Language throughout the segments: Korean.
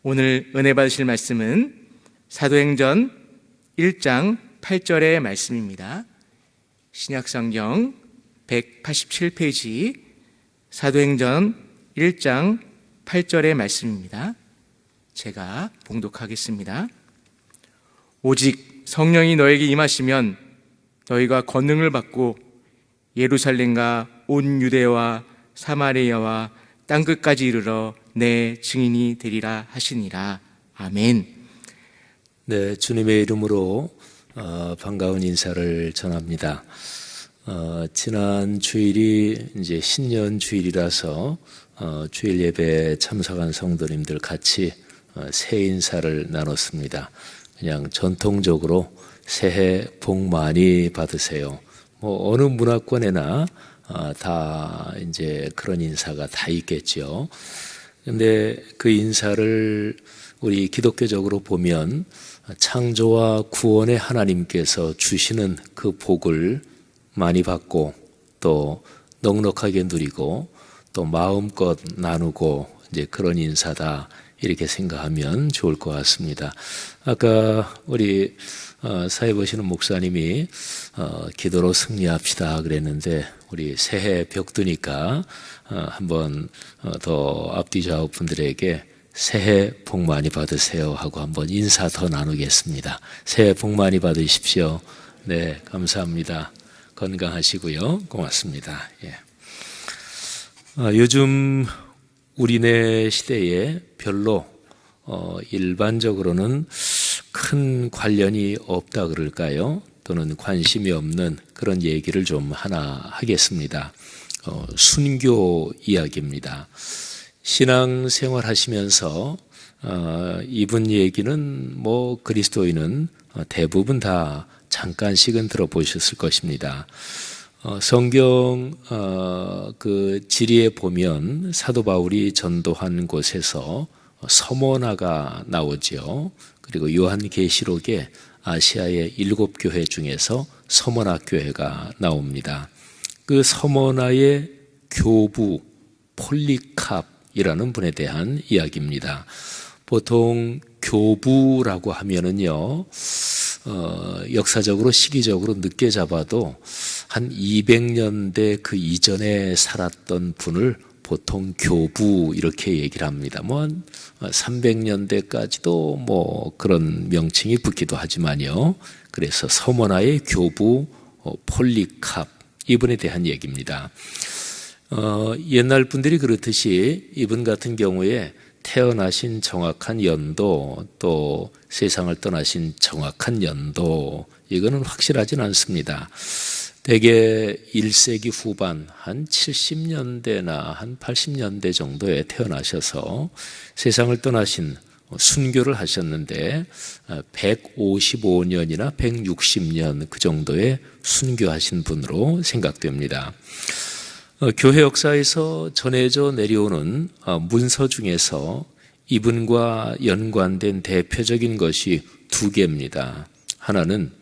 오늘 은혜 받으실 말씀은 사도행전 1장 8절의 말씀입니다. 신약성경 187페이지 사도행전 1장 8절의 말씀입니다. 제가 봉독하겠습니다. 오직 성령이 너에게 임하시면 너희가 권능을 받고 예루살렘과 온 유대와 사마리아와 땅끝까지 이르러 내 증인이 되리라 하시니라. 아멘. 네, 주님의 이름으로 반가운 인사를 전합니다. 지난 주일이 이제 신년 주일이라서 주일 예배에 참석한 성도님들 같이 새해 인사를 나눴습니다. 그냥 전통적으로 새해 복 많이 받으세요. 뭐 어느 문화권에나 다 이제 그런 인사가 다 있겠죠. 근데 그 인사를 우리 기독교적으로 보면 창조와 구원의 하나님께서 주시는 그 복을 많이 받고 또 넉넉하게 누리고 또 마음껏 나누고 이제 그런 인사다 이렇게 생각하면 좋을 것 같습니다. 아까 우리 사회 보시는 목사님이 기도로 승리합시다 그랬는데 우리 새해 벽두니까 한번 더 앞뒤 좌우 분들에게 새해 복 많이 받으세요 하고 한번 인사 더 나누겠습니다. 새해 복 많이 받으십시오. 네, 감사합니다. 건강하시고요. 고맙습니다. 예. 요즘 우리네 시대에 별로 일반적으로는 큰 관련이 없다 그럴까요? 또는 관심이 없는 그런 얘기를 좀 하나 하겠습니다. 순교 이야기입니다. 신앙생활 하시면서 이분 얘기는 뭐 그리스도인은 대부분 다 잠깐씩은 들어보셨을 것입니다. 성경 그 지리에 보면 사도 바울이 전도한 곳에서 서머나가 나오죠. 그리고 요한계시록에 아시아의 7교회 중에서 서머나 교회가 나옵니다. 그 서머나의 교부 폴리캅이라는 분에 대한 이야기입니다. 보통 교부라고 하면은요, 역사적으로 시기적으로 늦게 잡아도 한 200년대 그 이전에 살았던 분을 보통 교부 이렇게 얘기를 합니다. 뭐 한 300년대까지도 뭐 그런 명칭이 붙기도 하지만요. 그래서 서머나의 교부 폴리캅 이분에 대한 얘기입니다. 옛날 분들이 그렇듯이 이분 같은 경우에 태어나신 정확한 연도 또 세상을 떠나신 정확한 연도 이거는 확실하진 않습니다. 대개 1세기 후반 한 70년대나 한 80년대 정도에 태어나셔서 세상을 떠나신 순교를 하셨는데 155년이나 160년 그 정도에 순교하신 분으로 생각됩니다. 교회 역사에서 전해져 내려오는 문서 중에서 이분과 연관된 대표적인 것이 두 개입니다. 하나는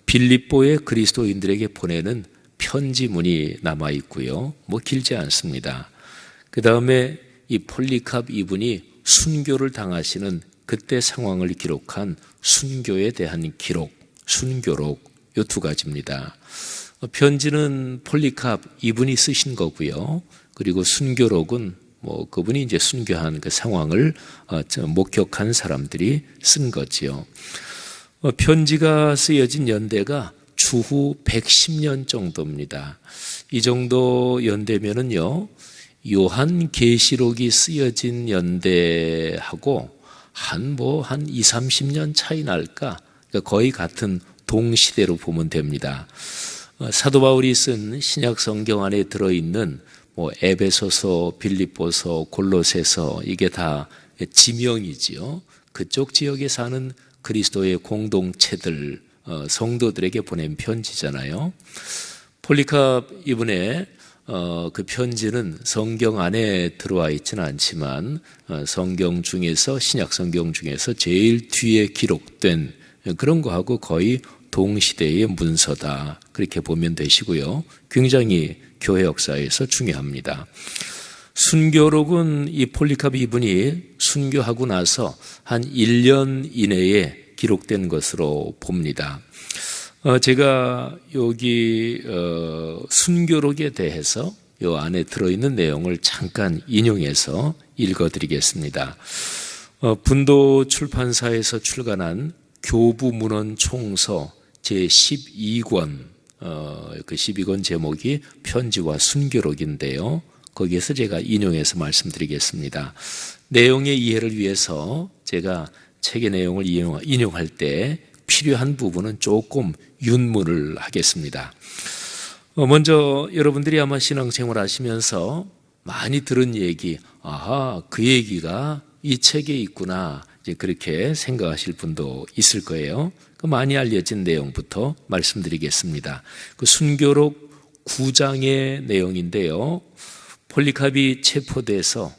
빌립보의 그리스도인들에게 보내는 편지문이 남아 있고요. 뭐 길지 않습니다. 그 다음에 이 폴리캅 이분이 순교를 당하시는 그때 상황을 기록한 순교에 대한 기록, 순교록 이 두 가지입니다. 편지는 폴리캅 이분이 쓰신 거고요. 그리고 순교록은 뭐 그분이 이제 순교한 그 상황을 목격한 사람들이 쓴 거지요. 편지가 쓰여진 연대가 주후 110년 정도입니다. 이 정도 연대면은요, 요한계시록이 쓰여진 연대하고 한 2, 30년 차이 날까? 그러니까 거의 같은 동시대로 보면 됩니다. 사도 바울이 쓴 신약 성경 안에 들어있는 뭐 에베소서, 빌립보서, 골로새서 이게 다 지명이지요. 그쪽 지역에 사는 그리스도의 공동체들, 성도들에게 보낸 편지잖아요. 폴리캅 이분의 그 편지는 성경 안에 들어와 있지는 않지만 성경 중에서 신약 성경 중에서 제일 뒤에 기록된 그런 거하고 거의 동시대의 문서다 그렇게 보면 되시고요. 굉장히 교회 역사에서 중요합니다. 순교록은 이 폴리카르 이분이 순교하고 나서 한 1년 이내에 기록된 것으로 봅니다. 제가 여기 순교록에 대해서 이 안에 들어있는 내용을 잠깐 인용해서 읽어드리겠습니다. 분도 출판사에서 출간한 교부문헌 총서 제12권, 그 12권 제목이 편지와 순교록인데요. 거기에서 제가 인용해서 말씀드리겠습니다. 내용의 이해를 위해서 제가 책의 내용을 인용할 때 필요한 부분은 조금 윤문을 하겠습니다. 먼저 여러분들이 아마 신앙생활 하시면서 많이 들은 얘기, 그 얘기가 이 책에 있구나, 이제 그렇게 생각하실 분도 있을 거예요. 그 많이 알려진 내용부터 말씀드리겠습니다. 그 순교록 9장의 내용인데요. 폴리카르이 체포돼서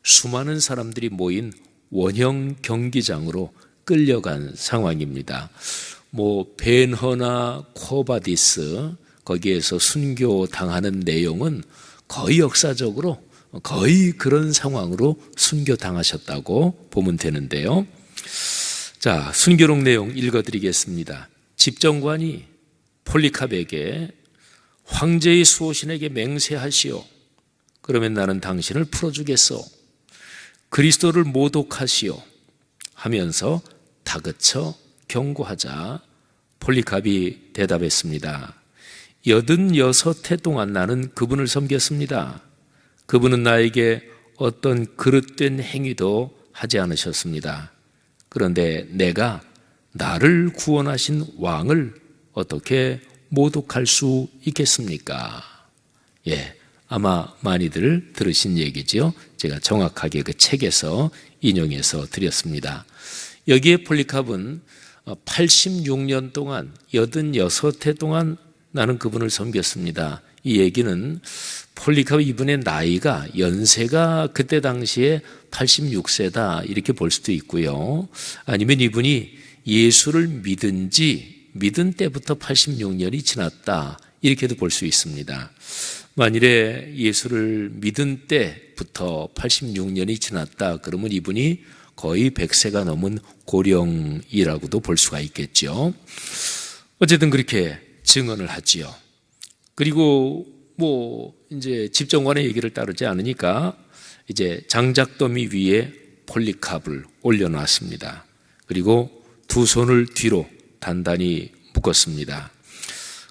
수많은 사람들이 모인 원형 경기장으로 끌려간 상황입니다. 벤허나 쿼바디스 거기에서 순교 당하는 내용은 거의 역사적으로 거의 그런 상황으로 순교 당하셨다고 보면 되는데요. 자, 순교록 내용 읽어드리겠습니다. 집정관이 폴리카르에게 황제의 수호신에게 맹세하시오. 그러면 나는 당신을 풀어주겠소. 그리스도를 모독하시오. 하면서 다그쳐 경고하자 폴리카르이 대답했습니다. 86해 동안 나는 그분을 섬겼습니다. 그분은 나에게 어떤 그릇된 행위도 하지 않으셨습니다. 그런데 내가 나를 구원하신 왕을 어떻게 모독할 수 있겠습니까? 아마 많이들 들으신 얘기죠. 제가 정확하게 그 책에서 인용해서 드렸습니다. 여기에 폴리카르는 86년 동안 86해 동안 나는 그분을 섬겼습니다. 이 얘기는 폴리카르 이분의 나이가 연세가 그때 당시에 86세다 이렇게 볼 수도 있고요. 아니면 이분이 예수를 믿은 때부터 86년이 지났다 이렇게도 볼 수 있습니다. 만일에 예수를 믿은 때부터 86년이 지났다 그러면 이분이 거의 100세가 넘은 고령이라고도 볼 수가 있겠죠. 어쨌든 그렇게 증언을 하지요. 그리고 이제 집정관의 얘기를 따르지 않으니까 이제 장작더미 위에 폴리카르를 올려놨습니다. 그리고 두 손을 뒤로 단단히 묶었습니다.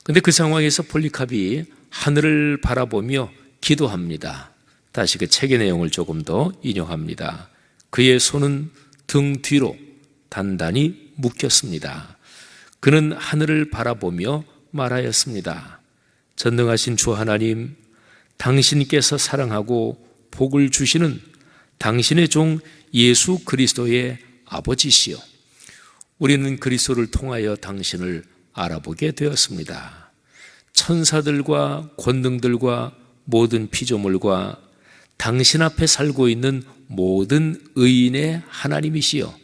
그런데 그 상황에서 폴리카르이 하늘을 바라보며 기도합니다. 다시 그 책의 내용을 조금 더 인용합니다. 그의 손은 등 뒤로 단단히 묶였습니다. 그는 하늘을 바라보며 말하였습니다. 전능하신 주 하나님, 당신께서 사랑하고 복을 주시는 당신의 종 예수 그리스도의 아버지시여. 우리는 그리스도를 통하여 당신을 알아보게 되었습니다. 천사들과 권능들과 모든 피조물과 당신 앞에 살고 있는 모든 의인의 하나님이시여.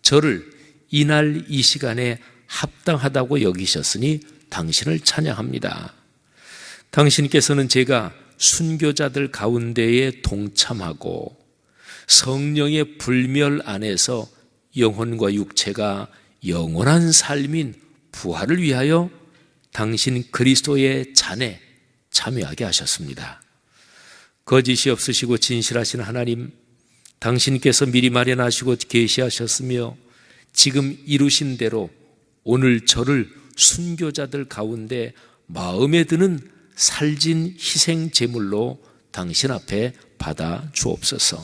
저를 이날 이 시간에 합당하다고 여기셨으니 당신을 찬양합니다. 당신께서는 제가 순교자들 가운데에 동참하고 성령의 불멸 안에서 영혼과 육체가 영원한 삶인 부활을 위하여 당신 그리스도의 잔에 참여하게 하셨습니다. 거짓이 없으시고 진실하신 하나님, 당신께서 미리 마련하시고 계시하셨으며 지금 이루신 대로 오늘 저를 순교자들 가운데 마음에 드는 살진 희생 제물로 당신 앞에 받아 주옵소서.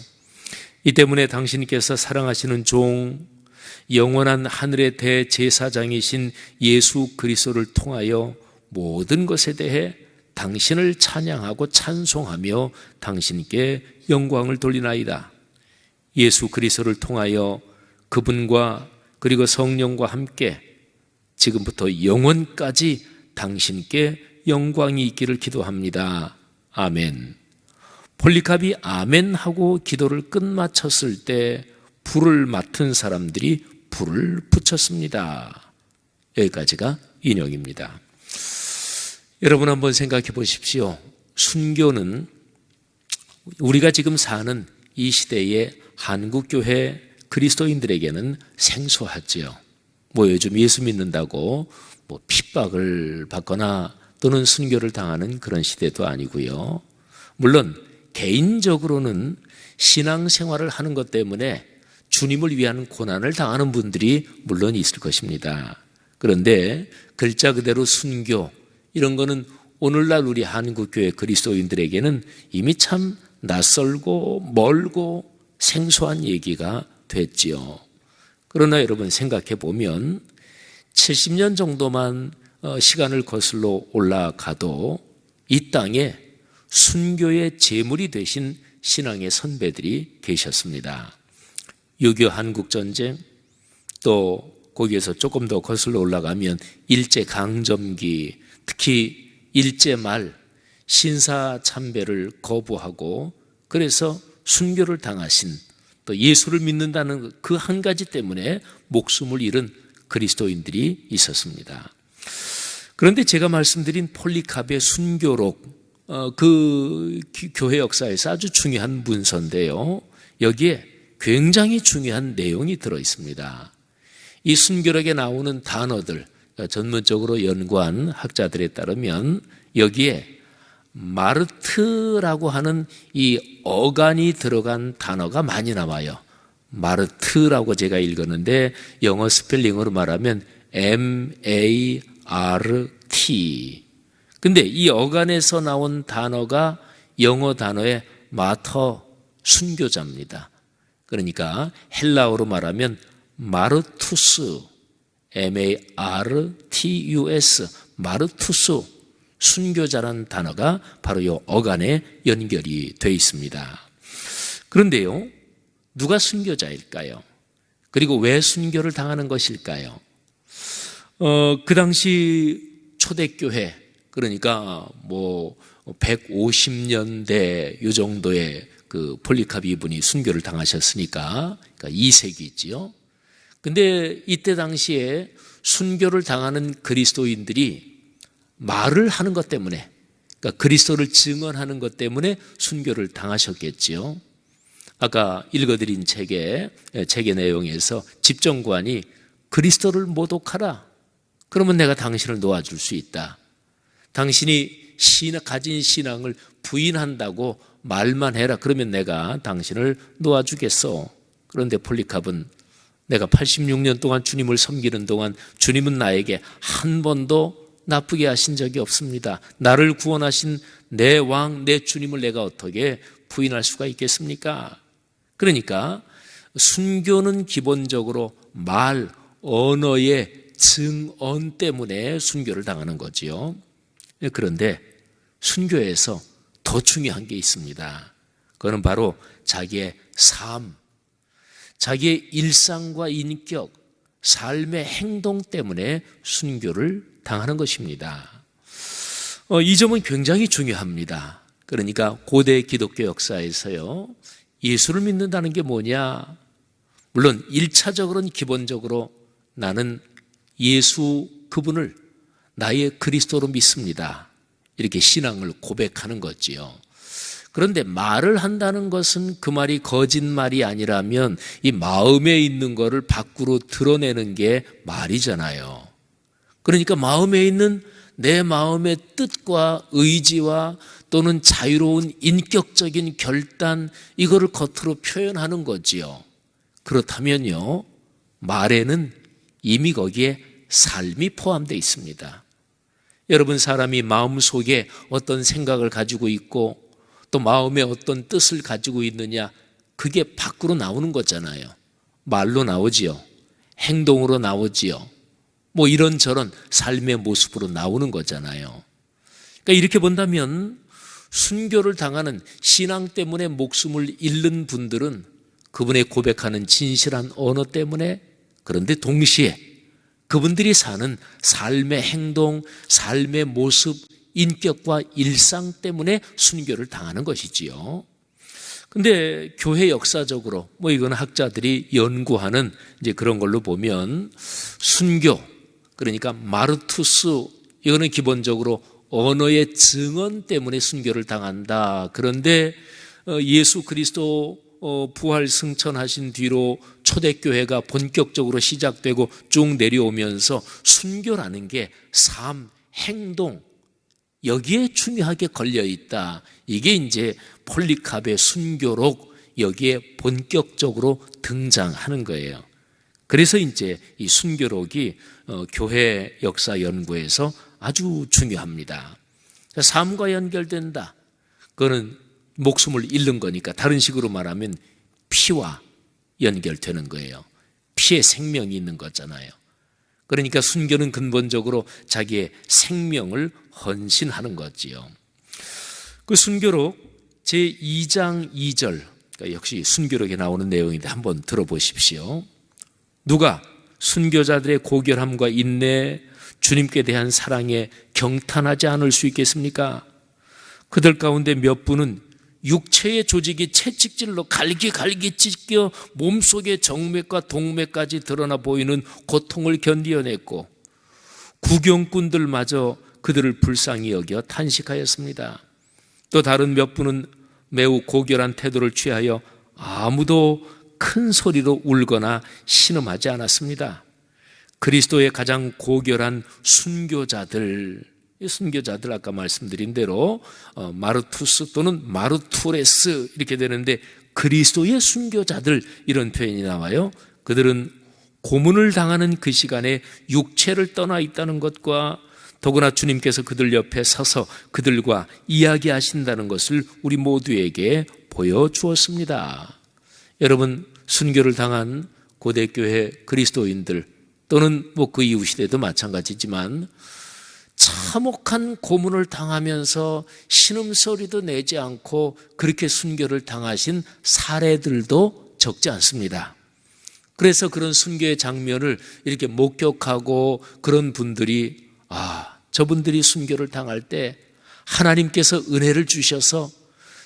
이 때문에 당신께서 사랑하시는 종, 영원한 하늘의 대제사장이신 예수 그리스도를 통하여 모든 것에 대해 당신을 찬양하고 찬송하며 당신께 영광을 돌리나이다. 예수 그리스도를 통하여 그분과 그리고 성령과 함께 지금부터 영원까지 당신께 영광이 있기를 기도합니다. 아멘. 폴리카르이 아멘 하고 기도를 끝마쳤을 때 불을 맡은 사람들이 불을 붙였습니다. 여기까지가 인용입니다. 여러분 한번 생각해 보십시오. 순교는 우리가 지금 사는 이 시대의 한국교회 그리스도인들에게는 생소하지요. 뭐 요즘 예수 믿는다고 뭐 핍박을 받거나 또는 순교를 당하는 그런 시대도 아니고요. 물론 개인적으로는 신앙생활을 하는 것 때문에 주님을 위한 고난을 당하는 분들이 물론 있을 것입니다. 그런데 글자 그대로 순교 이런 거는 오늘날 우리 한국교회 그리스도인들에게는 이미 참 낯설고 멀고 생소한 얘기가 됐지요. 그러나 여러분 생각해 보면 70년 정도만 시간을 거슬러 올라가도 이 땅에 순교의 제물이 되신 신앙의 선배들이 계셨습니다. 6.25 한국전쟁, 또 거기에서 조금 더 거슬러 올라가면 일제강점기, 특히 일제말 신사참배를 거부하고 그래서 순교를 당하신, 또 예수를 믿는다는 그 한 가지 때문에 목숨을 잃은 그리스도인들이 있었습니다. 그런데 제가 말씀드린 폴리카베의 순교록, 그 교회 역사에서 아주 중요한 문서인데요. 여기에 굉장히 중요한 내용이 들어 있습니다. 이 순교록에 나오는 단어들, 전문적으로 연구한 학자들에 따르면 여기에 마르트라고 하는 이 어간이 들어간 단어가 많이 나와요. 마르트라고 제가 읽었는데 영어 스펠링으로 말하면 MART. 근데 이 어간에서 나온 단어가 영어 단어의 마터, 순교자입니다. 그러니까 헬라어로 말하면 마르투스, MARTUS, 마르투스, 순교자라는 단어가 바로 이 어간에 연결이 되어 있습니다. 그런데요, 누가 순교자일까요? 그리고 왜 순교를 당하는 것일까요? 그 당시 초대교회, 그러니까 뭐 150년대 요 정도의 그 폴리카비 분이 순교를 당하셨으니까, 그러니까 2세기지요. 근데 이때 당시에 순교를 당하는 그리스도인들이 말을 하는 것 때문에, 그러니까 그리스도를 증언하는 것 때문에 순교를 당하셨겠지요. 아까 읽어드린 책의 내용에서 집정관이 그리스도를 모독하라. 그러면 내가 당신을 놓아줄 수 있다. 당신이 가진 신앙을 부인한다고 말만 해라. 그러면 내가 당신을 놓아주겠어. 그런데 폴리캅은 내가 86년 동안 주님을 섬기는 동안 주님은 나에게 한 번도 나쁘게 하신 적이 없습니다. 나를 구원하신 내 왕, 내 주님을 내가 어떻게 부인할 수가 있겠습니까? 그러니까 순교는 기본적으로 말, 언어의 증언 때문에 순교를 당하는 거지요. 그런데 순교에서 더 중요한 게 있습니다. 그거는 바로 자기의 삶, 자기의 일상과 인격, 삶의 행동 때문에 순교를 당하는 것입니다. 이 점은 굉장히 중요합니다. 그러니까 고대 기독교 역사에서요, 예수를 믿는다는 게 뭐냐? 물론 1차적으로는 기본적으로 나는 예수 그분을 나의 그리스도로 믿습니다. 이렇게 신앙을 고백하는 거지요. 그런데 말을 한다는 것은 그 말이 거짓말이 아니라면 이 마음에 있는 거를 밖으로 드러내는 게 말이잖아요. 그러니까 마음에 있는 내 마음의 뜻과 의지와 또는 자유로운 인격적인 결단, 이거를 겉으로 표현하는 거지요. 그렇다면요, 말에는 이미 거기에 삶이 포함되어 있습니다. 여러분, 사람이 마음속에 어떤 생각을 가지고 있고 또 마음에 어떤 뜻을 가지고 있느냐, 그게 밖으로 나오는 거잖아요. 말로 나오지요. 행동으로 나오지요. 뭐 이런저런 삶의 모습으로 나오는 거잖아요. 그러니까 이렇게 본다면 순교를 당하는, 신앙 때문에 목숨을 잃는 분들은 그분의 고백하는 진실한 언어 때문에, 그런데 동시에 그분들이 사는 삶의 행동, 삶의 모습, 인격과 일상 때문에 순교를 당하는 것이지요. 근데 교회 역사적으로 뭐 이건 학자들이 연구하는 이제 그런 걸로 보면 순교, 그러니까 마르투스, 이거는 기본적으로 언어의 증언 때문에 순교를 당한다. 그런데 예수 그리스도 부활 승천하신 뒤로 초대교회가 본격적으로 시작되고 쭉 내려오면서 순교라는 게 삶, 행동, 여기에 중요하게 걸려 있다. 이게 이제 폴리캅의 순교록 여기에 본격적으로 등장하는 거예요. 그래서 이제 이 순교록이 교회 역사 연구에서 아주 중요합니다. 삶과 연결된다. 그거는 목숨을 잃는 거니까 다른 식으로 말하면 피와 연결되는 거예요. 피에 생명이 있는 거잖아요. 그러니까 순교는 근본적으로 자기의 생명을 헌신하는 거지요. 그 순교록 제2장 2절, 그러니까 역시 순교록에 나오는 내용인데 한번 들어보십시오. 누가 순교자들의 고결함과 인내, 주님께 대한 사랑에 경탄하지 않을 수 있겠습니까? 그들 가운데 몇 분은 육체의 조직이 채찍질로 갈기갈기 찢겨 몸속의 정맥과 동맥까지 드러나 보이는 고통을 견디어냈고 구경꾼들마저 그들을 불쌍히 여겨 탄식하였습니다. 또 다른 몇 분은 매우 고결한 태도를 취하여 아무도 큰 소리로 울거나 신음하지 않았습니다. 그리스도의 가장 고결한 순교자들, 아까 말씀드린 대로 마르투스 또는 마르투레스 이렇게 되는데 그리스도의 순교자들 이런 표현이 나와요. 그들은 고문을 당하는 그 시간에 육체를 떠나 있다는 것과 더구나 주님께서 그들 옆에 서서 그들과 이야기하신다는 것을 우리 모두에게 보여주었습니다. 여러분, 순교를 당한 고대교회 그리스도인들 또는 그 이후 시대도 마찬가지지만 참혹한 고문을 당하면서 신음소리도 내지 않고 그렇게 순교를 당하신 사례들도 적지 않습니다. 그래서 그런 순교의 장면을 이렇게 목격하고 그런 분들이 저분들이 순교를 당할 때 하나님께서 은혜를 주셔서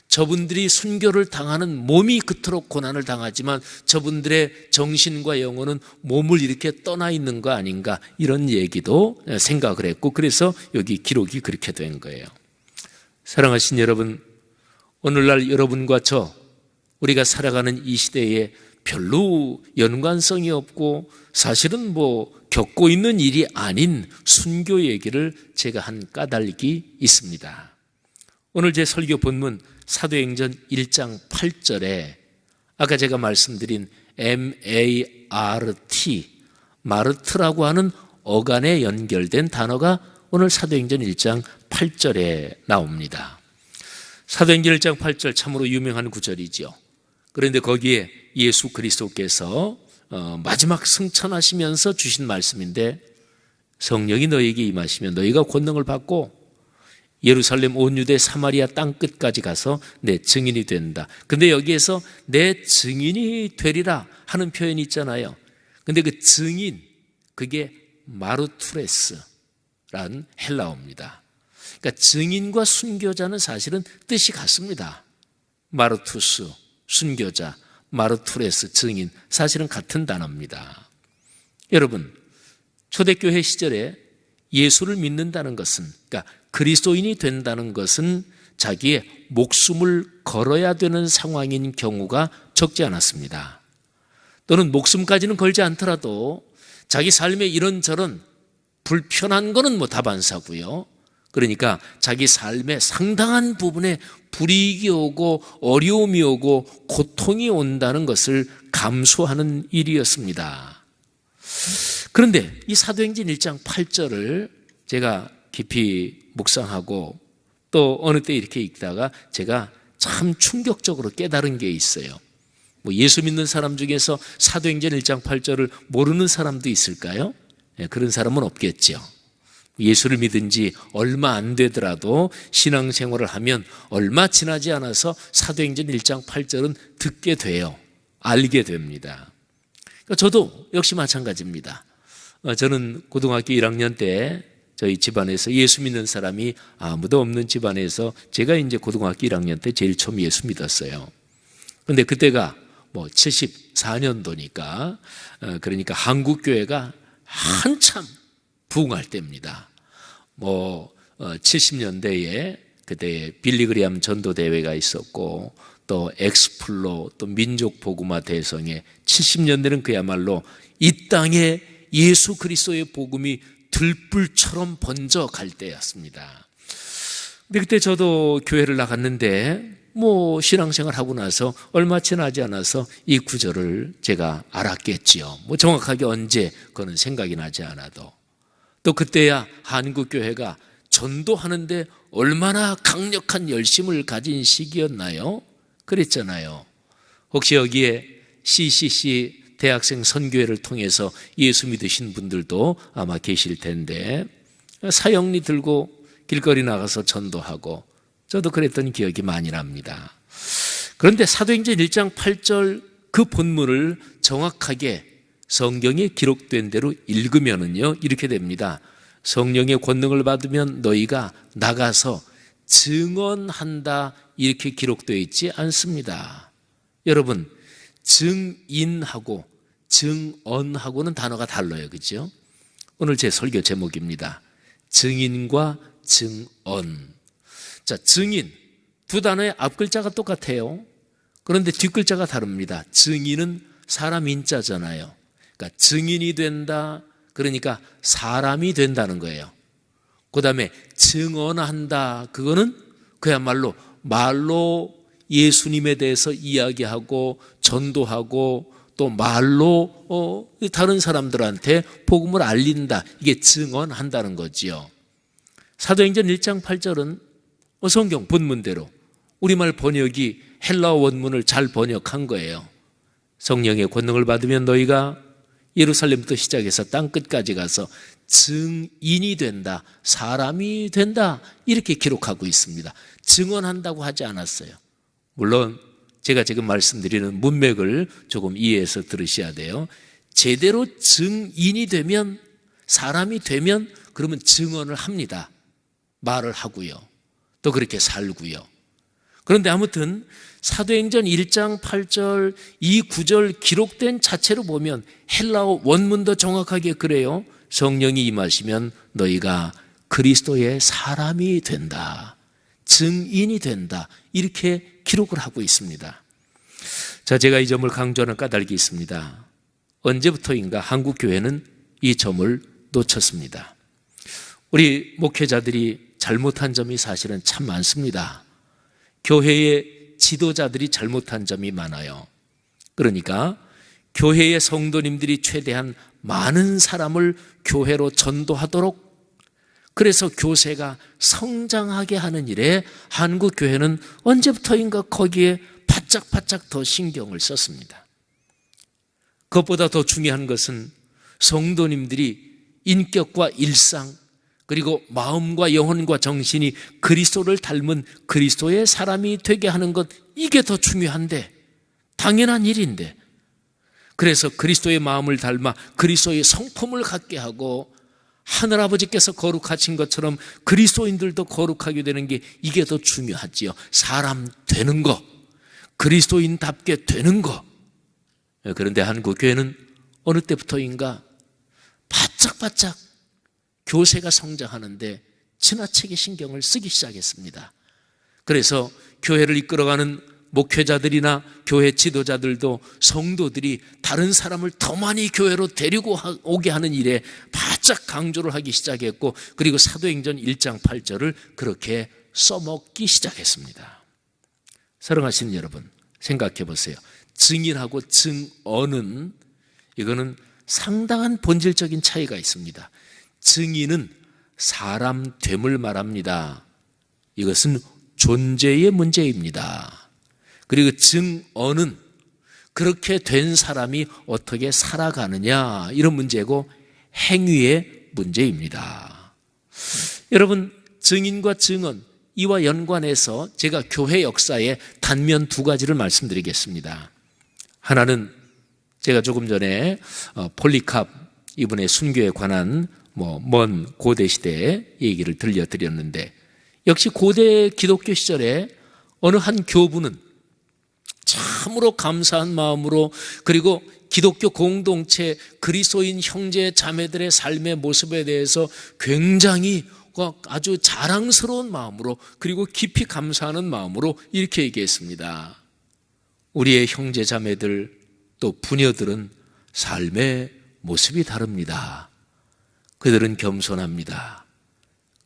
저분들이 순교를 당하는 몸이 그토록 고난을 당하지만 저분들의 정신과 영혼은 몸을 이렇게 떠나 있는 거 아닌가 이런 얘기도 생각을 했고 그래서 여기 기록이 그렇게 된 거예요. 사랑하신 여러분, 오늘날 여러분과 저 우리가 살아가는 이 시대에 별로 연관성이 없고 사실은 겪고 있는 일이 아닌 순교 얘기를 제가 한 까닭이 있습니다. 오늘 제 설교 본문 사도행전 1장 8절에 아까 제가 말씀드린 MART, 마르트라고 하는 어간에 연결된 단어가 오늘 사도행전 1장 8절에 나옵니다. 사도행전 1장 8절 참으로 유명한 구절이죠. 그런데 거기에 예수 그리스도께서 마지막 승천하시면서 주신 말씀인데 성령이 너희에게 임하시면 너희가 권능을 받고 예루살렘 온 유대 사마리아 땅끝까지 가서 내 증인이 된다. 근데 여기에서 내 증인이 되리라 하는 표현이 있잖아요. 근데 그 증인, 그게 마르투레스라는 헬라어입니다. 그러니까 증인과 순교자는 사실은 뜻이 같습니다. 마르투스, 순교자, 마르투레스, 증인, 사실은 같은 단어입니다. 여러분, 초대교회 시절에 예수를 믿는다는 것은, 그러니까 그리스도인이 된다는 것은 자기의 목숨을 걸어야 되는 상황인 경우가 적지 않았습니다. 또는 목숨까지는 걸지 않더라도 자기 삶에 이런저런 불편한 거는 다반사고요. 그러니까 자기 삶의 상당한 부분에 불이익이 오고 어려움이 오고 고통이 온다는 것을 감수하는 일이었습니다. 그런데 이 사도행전 1장 8절을 제가 깊이 묵상하고 또 어느 때 이렇게 읽다가 제가 참 충격적으로 깨달은 게 있어요. 예수 믿는 사람 중에서 사도행전 1장 8절을 모르는 사람도 있을까요? 그런 사람은 없겠죠. 예수를 믿은 지 얼마 안 되더라도 신앙생활을 하면 얼마 지나지 않아서 사도행전 1장 8절은 듣게 돼요. 알게 됩니다. 저도 역시 마찬가지입니다. 저는 고등학교 1학년 때 저희 집안에서 예수 믿는 사람이 아무도 없는 집안에서 제가 이제 고등학교 1학년 때 제일 처음 예수 믿었어요. 근데 그때가 74년도니까 그러니까 한국교회가 한참 부흥할 때입니다. 70년대에 그때 빌리그리암 전도 대회가 있었고 또 엑스플로 또 민족 복음화 대성회 70년대는 그야말로 이 땅에 예수 그리스도의 복음이 들불처럼 번져갈 때였습니다. 근데 그때 저도 교회를 나갔는데 신앙생활 하고 나서 얼마 지나지 않아서 이 구절을 제가 알았겠지요. 정확하게 언제 그거는 생각이 나지 않아도 또 그때야 한국교회가 전도하는데 얼마나 강력한 열심을 가진 시기였나요? 그랬잖아요. 혹시 여기에 CCC 대학생 선교회를 통해서 예수 믿으신 분들도 아마 계실 텐데 사형리 들고 길거리 나가서 전도하고 저도 그랬던 기억이 많이 납니다. 그런데 사도행전 1장 8절 그 본문을 정확하게 성경에 기록된 대로 읽으면은요 이렇게 됩니다. 성령의 권능을 받으면 너희가 나가서 증언한다 이렇게 기록되어 있지 않습니다. 여러분 증인하고 증언하고는 단어가 달라요. 그렇죠? 오늘 제 설교 제목입니다. 증인과 증언. 자, 증인 두 단어의 앞글자가 똑같아요. 그런데 뒷글자가 다릅니다. 증인은 사람 인자잖아요. 그러니까 증인이 된다. 그러니까 사람이 된다는 거예요. 그 다음에 증언한다. 그거는 그야말로 말로 예수님에 대해서 이야기하고 전도하고 또 말로 다른 사람들한테 복음을 알린다. 이게 증언한다는 거지요. 사도행전 1장 8절은 성경 본문대로 우리말 번역이 헬라어 원문을 잘 번역한 거예요. 성령의 권능을 받으면 너희가 예루살렘부터 시작해서 땅끝까지 가서 증인이 된다, 사람이 된다 이렇게 기록하고 있습니다. 증언한다고 하지 않았어요. 물론 제가 지금 말씀드리는 문맥을 조금 이해해서 들으셔야 돼요. 제대로 증인이 되면, 사람이 되면 그러면 증언을 합니다. 말을 하고요. 또 그렇게 살고요. 그런데 아무튼 사도행전 1장 8절 이 구절 기록된 자체로 보면 헬라어 원문도 정확하게 그래요. 성령이 임하시면 너희가 그리스도의 사람이 된다. 증인이 된다. 이렇게 기록을 하고 있습니다. 자, 제가 이 점을 강조하는 까닭이 있습니다. 언제부터인가 한국교회는 이 점을 놓쳤습니다. 우리 목회자들이 잘못한 점이 사실은 참 많습니다. 교회의 지도자들이 잘못한 점이 많아요. 그러니까 교회의 성도님들이 최대한 많은 사람을 교회로 전도하도록, 그래서 교세가 성장하게 하는 일에 한국교회는 언제부터인가 거기에 바짝바짝 더 신경을 썼습니다. 그것보다 더 중요한 것은 성도님들이 인격과 일상 그리고 마음과 영혼과 정신이 그리스도를 닮은 그리스도의 사람이 되게 하는 것, 이게 더 중요한데, 당연한 일인데, 그래서 그리스도의 마음을 닮아 그리스도의 성품을 갖게 하고 하늘아버지께서 거룩하신 것처럼 그리스도인들도 거룩하게 되는 게 이게 더 중요하지요. 사람 되는 거, 그리스도인답게 되는 거. 그런데 한국교회는 어느 때부터인가 바짝바짝 교세가 성장하는데 지나치게 신경을 쓰기 시작했습니다. 그래서 교회를 이끌어가는 목회자들이나 교회 지도자들도 성도들이 다른 사람을 더 많이 교회로 데리고 오게 하는 일에 바짝 강조를 하기 시작했고, 그리고 사도행전 1장 8절을 그렇게 써먹기 시작했습니다. 사랑하시는 여러분, 생각해 보세요. 증인하고 증언은 이거는 상당한 본질적인 차이가 있습니다. 증인은 사람됨을 말합니다. 이것은 존재의 문제입니다. 그리고 증언은 그렇게 된 사람이 어떻게 살아가느냐, 이런 문제고 행위의 문제입니다. 여러분, 증인과 증언, 이와 연관해서 제가 교회 역사의 단면 두 가지를 말씀드리겠습니다. 하나는 제가 조금 전에 폴리캅 이분의 순교에 관한 먼 고대 시대의 얘기를 들려드렸는데, 역시 고대 기독교 시절에 어느 한 교부는 참으로 감사한 마음으로, 그리고 기독교 공동체 그리스도인 형제 자매들의 삶의 모습에 대해서 굉장히 아주 자랑스러운 마음으로 그리고 깊이 감사하는 마음으로 이렇게 얘기했습니다. 우리의 형제 자매들 또 부녀들은 삶의 모습이 다릅니다. 그들은 겸손합니다.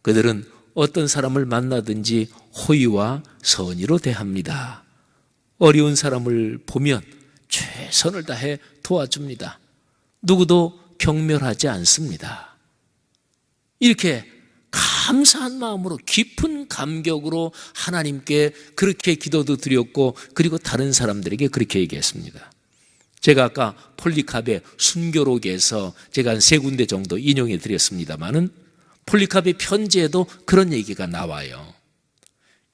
그들은 어떤 사람을 만나든지 호의와 선의로 대합니다. 어려운 사람을 보면 최선을 다해 도와줍니다. 누구도 경멸하지 않습니다. 이렇게 감사한 마음으로 깊은 감격으로 하나님께 그렇게 기도도 드렸고 그리고 다른 사람들에게 그렇게 얘기했습니다. 제가 아까 폴리캅의 순교록에서 제가 한 3군데 정도 인용해 드렸습니다마는 폴리캅의 편지에도 그런 얘기가 나와요.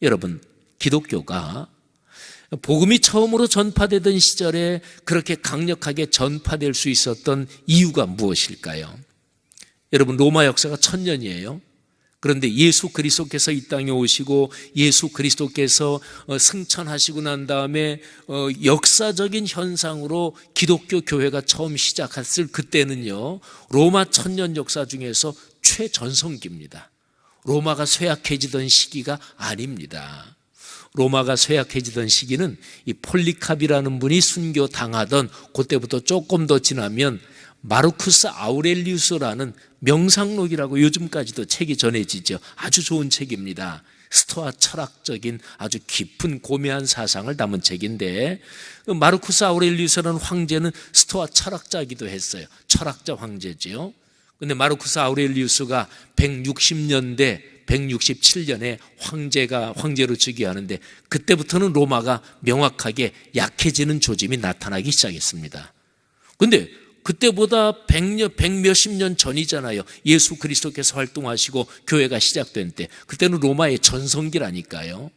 여러분, 기독교가 복음이 처음으로 전파되던 시절에 그렇게 강력하게 전파될 수 있었던 이유가 무엇일까요? 여러분, 로마 역사가 1000년이에요. 그런데 예수 그리스도께서 이 땅에 오시고 예수 그리스도께서 승천하시고 난 다음에 역사적인 현상으로 기독교 교회가 처음 시작했을 그때는요, 로마 1000년 역사 중에서 최전성기입니다. 로마가 쇠약해지던 시기가 아닙니다. 로마가 쇠약해지던 시기는 이 폴리캅이라는 분이 순교 당하던 그때부터 조금 더 지나면 마르쿠스 아우렐리우스라는 명상록이라고 요즘까지도 책이 전해지죠. 아주 좋은 책입니다. 스토아 철학적인 아주 깊은 고매한 사상을 담은 책인데, 마르쿠스 아우렐리우스라는 황제는 스토아 철학자이기도 했어요. 철학자 황제지요. 근데 마르쿠스 아우렐리우스가 160년대 167년에 황제로 즉위하는데 그때부터는 로마가 명확하게 약해지는 조짐이 나타나기 시작했습니다. 근데 그때보다 100몇십 년 전이잖아요. 예수 그리스도께서 활동하시고 교회가 시작된 때. 그때는 로마의 전성기라니까요.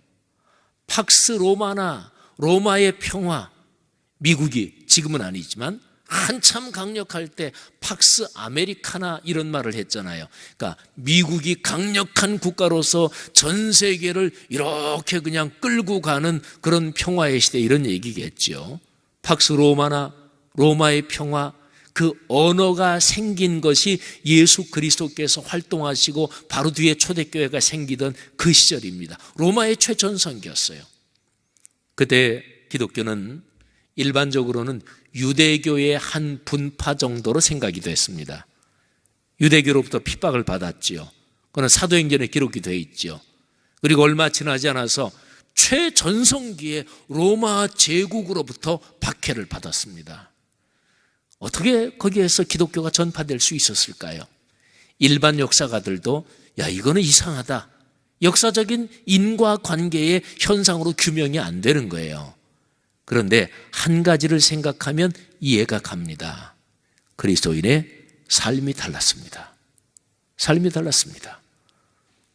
팍스 로마나 로마의 평화, 미국이 지금은 아니지만 한참 강력할 때 팍스 아메리카나 이런 말을 했잖아요. 그러니까 미국이 강력한 국가로서 전 세계를 이렇게 그냥 끌고 가는 그런 평화의 시대, 이런 얘기겠죠. 팍스 로마나 로마의 평화, 그 언어가 생긴 것이 예수 그리스도께서 활동하시고 바로 뒤에 초대교회가 생기던 그 시절입니다. 로마의 최전성기였어요. 그때 기독교는 일반적으로는 유대교의 한 분파 정도로 생각이 됐습니다. 유대교로부터 핍박을 받았지요. 그건 사도행전에 기록이 되어 있죠. 그리고 얼마 지나지 않아서 최전성기의 로마 제국으로부터 박해를 받았습니다. 어떻게 거기에서 기독교가 전파될 수 있었을까요? 일반 역사가들도 야, 이거는 이상하다. 역사적인 인과관계의 현상으로 규명이 안 되는 거예요. 그런데 한 가지를 생각하면 이해가 갑니다. 그리스도인의 삶이 달랐습니다. 삶이 달랐습니다.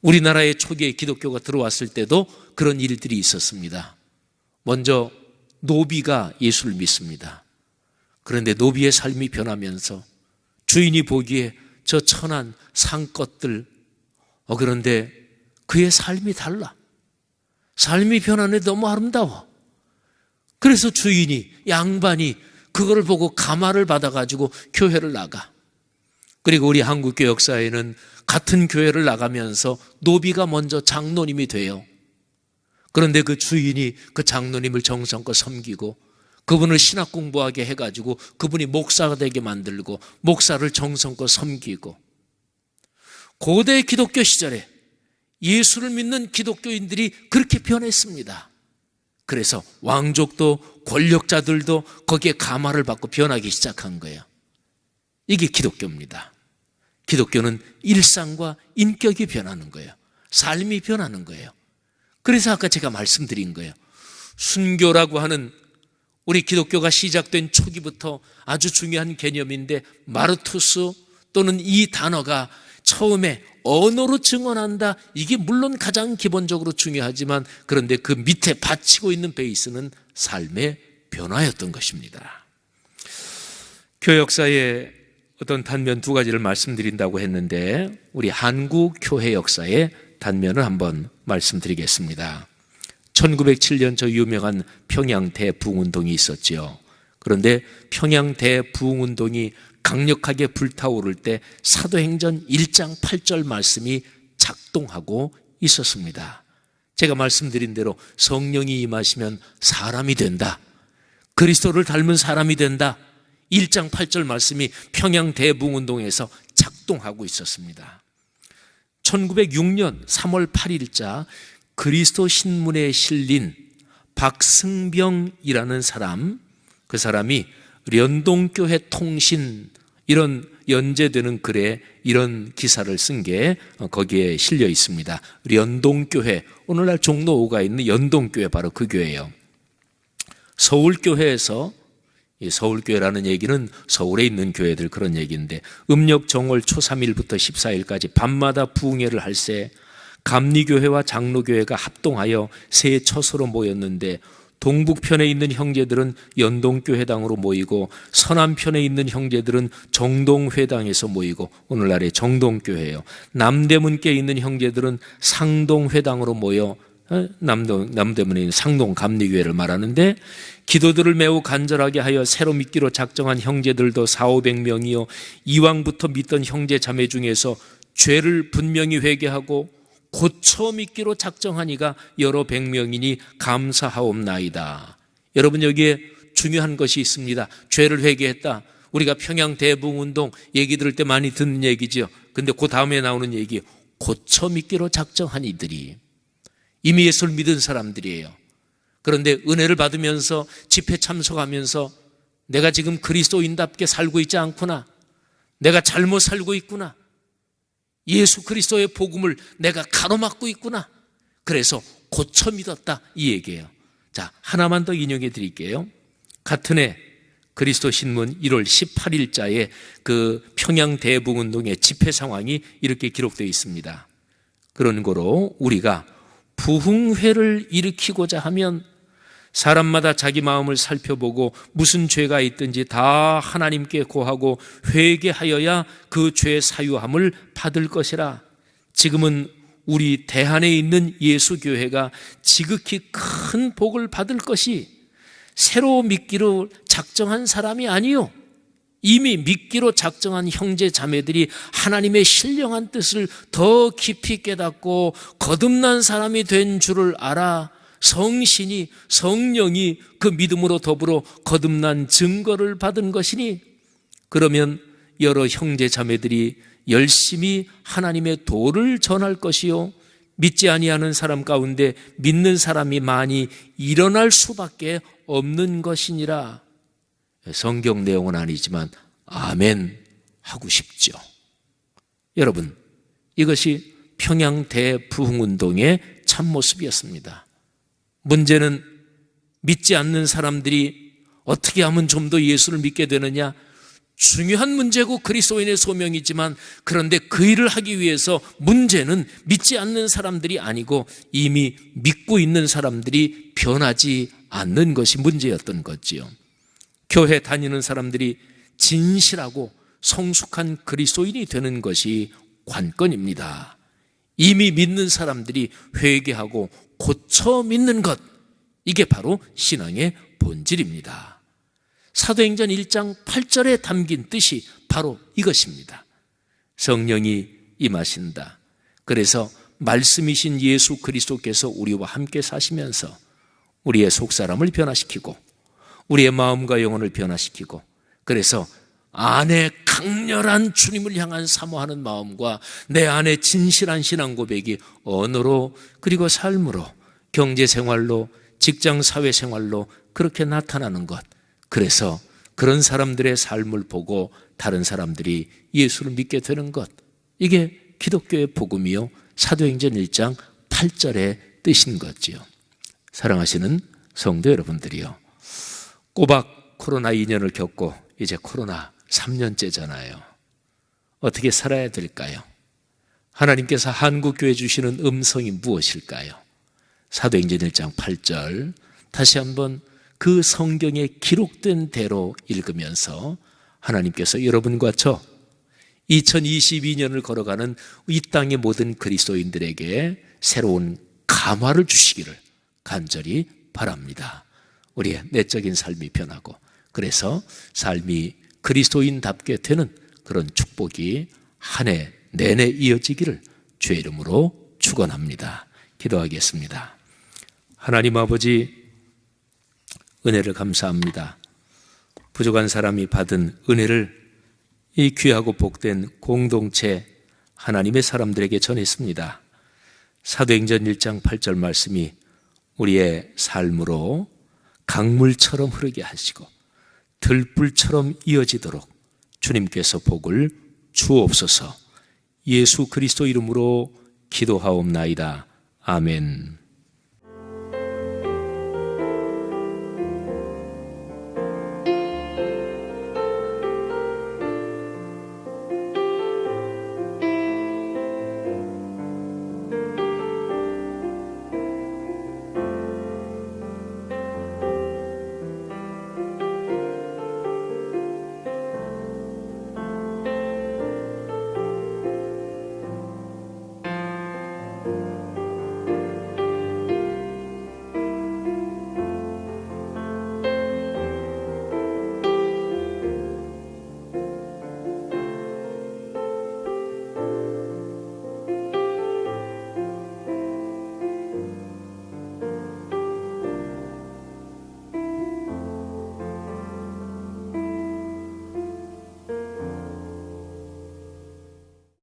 우리나라의 초기에 기독교가 들어왔을 때도 그런 일들이 있었습니다. 먼저 노비가 예수를 믿습니다. 그런데 노비의 삶이 변하면서 주인이 보기에 저 천한 상것들, 그런데 그의 삶이 달라. 삶이 변하는데 너무 아름다워. 그래서 주인이, 양반이 그거를 보고 감화를 받아가지고 교회를 나가. 그리고 우리 한국교 역사에는 같은 교회를 나가면서 노비가 먼저 장로님이 돼요. 그런데 그 주인이 그 장로님을 정성껏 섬기고 그분을 신학 공부하게 해가지고 그분이 목사가 되게 만들고 목사를 정성껏 섬기고, 고대 기독교 시절에 예수를 믿는 기독교인들이 그렇게 변했습니다. 그래서 왕족도 권력자들도 거기에 감화를 받고 변하기 시작한 거예요. 이게 기독교입니다. 기독교는 일상과 인격이 변하는 거예요. 삶이 변하는 거예요. 그래서 아까 제가 말씀드린 거예요. 순교라고 하는 우리 기독교가 시작된 초기부터 아주 중요한 개념인데, 마르투스 또는 이 단어가 처음에 언어로 증언한다, 이게 물론 가장 기본적으로 중요하지만 그런데 그 밑에 받치고 있는 베이스는 삶의 변화였던 것입니다. 교회 역사의 어떤 단면 2가지를 말씀드린다고 했는데 우리 한국 교회 역사의 단면을 한번 말씀드리겠습니다. 1907년 저 유명한 평양 대부흥운동이 있었지요. 그런데 평양 대부흥운동이 강력하게 불타오를 때 사도행전 1장 8절 말씀이 작동하고 있었습니다. 제가 말씀드린 대로 성령이 임하시면 사람이 된다. 그리스도를 닮은 사람이 된다. 1장 8절 말씀이 평양 대붕운동에서 작동하고 있었습니다. 1906년 3월 8일자 그리스도 신문에 실린 박승병이라는 사람, 그 사람이 련동교회 통신 이런 연재되는 글에 이런 기사를 쓴 게 거기에 실려 있습니다. 련동교회, 오늘날 종로 5가 있는 연동교회, 바로 그 교회예요. 서울교회에서, 이 서울교회라는 얘기는 서울에 있는 교회들 그런 얘기인데, 음력 정월 초 3일부터 14일까지 밤마다 부흥회를 할새 감리교회와 장로교회가 합동하여 새 처소로 모였는데, 동북편에 있는 형제들은 연동교회당으로 모이고 서남편에 있는 형제들은 정동회당에서 모이고, 오늘날의 정동교회예요. 남대문께 있는 형제들은 상동회당으로 모여, 남대문에 있는 상동 감리교회를 말하는데, 기도들을 매우 간절하게 하여 새로 믿기로 작정한 형제들도 400~500명이요 이왕부터 믿던 형제 자매 중에서 죄를 분명히 회개하고 고쳐 믿기로 작정한 이가 여러 100명이니 감사하옵나이다. 여러분, 여기에 중요한 것이 있습니다. 죄를 회개했다. 우리가 평양 대붕운동 얘기 들을 때 많이 듣는 얘기죠. 근데 그 다음에 나오는 얘기, 고쳐 믿기로 작정한 이들이 이미 예수를 믿은 사람들이에요. 그런데 은혜를 받으면서 집회 참석하면서 내가 지금 그리스도인답게 살고 있지 않구나, 내가 잘못 살고 있구나, 예수 그리스도의 복음을 내가 가로막고 있구나, 그래서 고쳐 믿었다, 이 얘기예요. 자, 하나만 더 인용해 드릴게요. 같은 해 그리스도 신문 1월 18일자에 그 평양 대붕운동의 집회 상황이 이렇게 기록되어 있습니다. 그런 거로 우리가 부흥회를 일으키고자 하면 사람마다 자기 마음을 살펴보고 무슨 죄가 있든지 다 하나님께 고하고 회개하여야 그 죄 사유함을 받을 것이라. 지금은 우리 대한에 있는 예수교회가 지극히 큰 복을 받을 것이 새로 믿기로 작정한 사람이 아니요, 이미 믿기로 작정한 형제 자매들이 하나님의 신령한 뜻을 더 깊이 깨닫고 거듭난 사람이 된 줄을 알아 성신이, 성령이 그 믿음으로 더불어 거듭난 증거를 받은 것이니, 그러면 여러 형제 자매들이 열심히 하나님의 도를 전할 것이요 믿지 아니하는 사람 가운데 믿는 사람이 많이 일어날 수밖에 없는 것이니라. 성경 내용은 아니지만 아멘 하고 싶죠. 여러분, 이것이 평양 대부흥운동의 참모습이었습니다. 문제는 믿지 않는 사람들이 어떻게 하면 좀 더 예수를 믿게 되느냐, 중요한 문제고 그리스도인의 소명이지만, 그런데 그 일을 하기 위해서 문제는 믿지 않는 사람들이 아니고 이미 믿고 있는 사람들이 변하지 않는 것이 문제였던 거지요. 교회 다니는 사람들이 진실하고 성숙한 그리스도인이 되는 것이 관건입니다. 이미 믿는 사람들이 회개하고 고쳐 믿는 것, 이게 바로 신앙의 본질입니다. 사도행전 1장 8절에 담긴 뜻이 바로 이것입니다. 성령이 임하신다. 그래서 말씀이신 예수 그리스도께서 우리와 함께 사시면서 우리의 속사람을 변화시키고 우리의 마음과 영혼을 변화시키고, 그래서 안에 강렬한 주님을 향한 사모하는 마음과 내 안에 진실한 신앙 고백이 언어로, 그리고 삶으로, 경제생활로, 직장 사회생활로 그렇게 나타나는 것, 그래서 그런 사람들의 삶을 보고 다른 사람들이 예수를 믿게 되는 것, 이게 기독교의 복음이요 사도행전 1장 8절의 뜻인 거지요. 사랑하시는 성도 여러분들이요, 꼬박 코로나 2년을 겪고 이제 코로나 3년째잖아요. 어떻게 살아야 될까요? 하나님께서 한국교회 주시는 음성이 무엇일까요? 사도행전 1장 8절 다시 한번 그 성경에 기록된 대로 읽으면서 하나님께서 여러분과 저 2022년을 걸어가는 이 땅의 모든 그리스도인들에게 새로운 감화를 주시기를 간절히 바랍니다. 우리의 내적인 삶이 변하고, 그래서 삶이 그리스도인답게 되는 그런 축복이 한 해 내내 이어지기를 주의 이름으로 축원합니다. 기도하겠습니다. 하나님 아버지, 은혜를 감사합니다. 부족한 사람이 받은 은혜를 이 귀하고 복된 공동체 하나님의 사람들에게 전했습니다. 사도행전 1장 8절 말씀이 우리의 삶으로 강물처럼 흐르게 하시고 들불처럼 이어지도록 주님께서 복을 주옵소서. 예수 그리스도 이름으로 기도하옵나이다. 아멘.